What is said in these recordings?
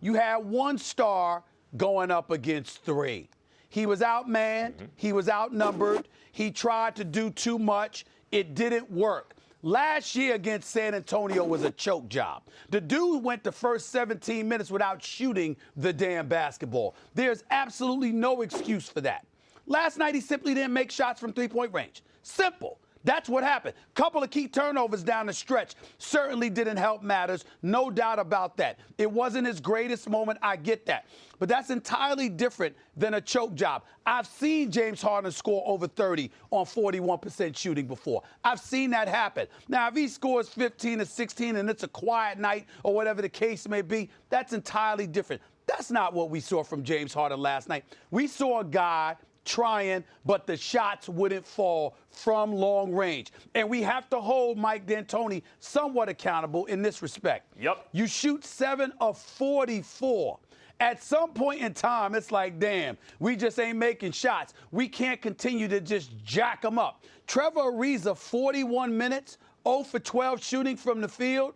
You had one star going up against three. He was outmanned. He was outnumbered. He tried to do too much. It didn't work. Last year against San Antonio was a choke job. The dude went the first 17 minutes without shooting the damn basketball. There's absolutely no excuse for that. Last night, he simply didn't make shots from three-point range. Simple. That's what happened. Couple of key turnovers down the stretch certainly didn't help matters. No doubt about that. It wasn't his greatest moment. I get that. But that's entirely different than a choke job. I've seen James Harden score over 30 on 41% shooting before. I've seen that happen. Now, if he scores 15 or 16 and it's a quiet night or whatever the case may be, that's entirely different. That's not what we saw from James Harden last night. We saw a guy trying, but the shots wouldn't fall from long range. And we have to hold Mike D'Antoni somewhat accountable in this respect. Yep. You shoot 7 of 44. At some point in time, it's like, damn, we just ain't making shots. We can't continue to just jack them up. Trevor Ariza, 41 minutes, 0 for 12 shooting from the field.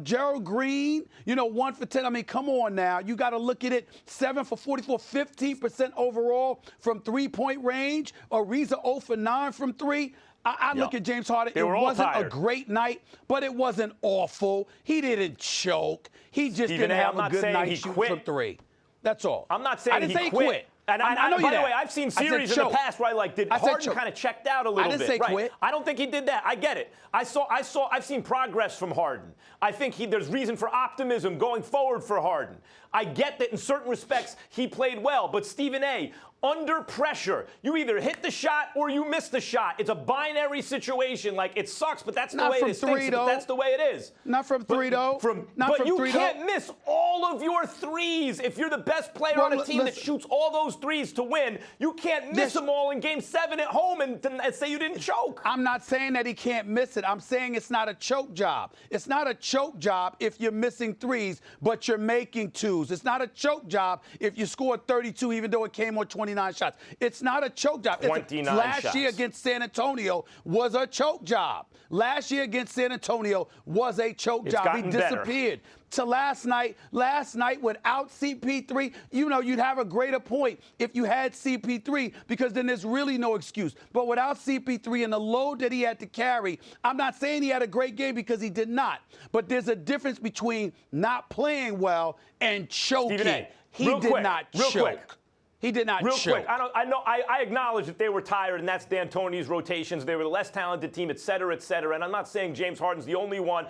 Gerald Green, 1 for 10. I mean, come on now. You got to look at it. 7 for 44, 15% overall from three-point range. Ariza 0 for 9 from 3. I look at James Harden. It wasn't a great night, but it wasn't awful. He didn't choke. He just didn't have a good night shooting from 3. That's all. I'm not saying I didn't he say quit. And I know by the way, I've seen series in the past where did Harden kind of checked out a little bit. I didn't say quit. I don't think he did that. I get it. I've seen progress from Harden. I think there's reason for optimism going forward for Harden. I get that in certain respects he played well, but Stephen A., under pressure, you either hit the shot or you miss the shot. It's a binary situation. Like, it sucks, but that's the way it is. But that's the way it is. Not from 3, though. But you can't miss all of your threes. If you're the best player on a team that shoots all those threes to win, you can't miss them all in Game 7 at home and say you didn't choke. I'm not saying that he can't miss it. I'm saying it's not a choke job. It's not a choke job if you're missing threes, but you're making twos. It's not a choke job if you score 32, even though it came on 29 shots. It's not a choke job. 29 Last year against San Antonio was a choke job. Last year against San Antonio was a choke job. He disappeared. To last night without CP3, you'd have a greater point if you had CP3, because then there's really no excuse. But without CP3 and the load that he had to carry, I'm not saying he had a great game, because he did not. But there's a difference between not playing well and choking. He did not choke. He did not choke. Real quick, I acknowledge that they were tired, and that's D'Antoni's rotations. They were the less talented team, et cetera, et cetera. And I'm not saying James Harden's the only one.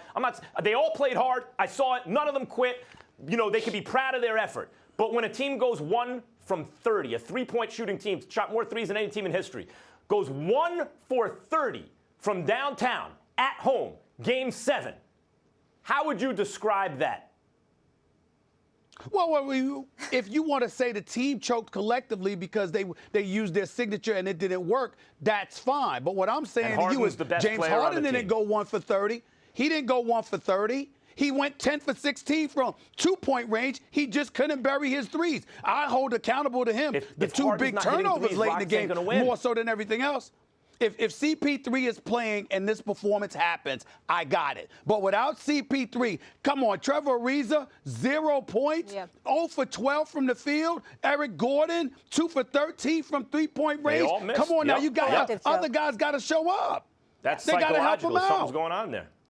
They all played hard. I saw it. None of them quit. They can be proud of their effort. But when a team goes 1 from 30, a three-point shooting team, shot more threes than any team in history, goes 1 for 30 from downtown at home, Game 7, how would you describe that? Well, if you want to say the team choked collectively because they used their signature and it didn't work, that's fine. But what I'm saying to you is James Harden didn't go 1 for 30. He didn't go 1 for 30. He went 10 for 16 from two-point range. He just couldn't bury his threes. I hold accountable to him the 2 big turnovers late in the game, more so than everything else. If CP3 is playing and this performance happens, I got it. But without CP3, come on, Trevor Ariza, 0 points, 0 for 12 from the field. Eric Gordon, 2 for 13 from three-point range. Come on now, you got other guys got to show up. That's psychological. Something's going on there.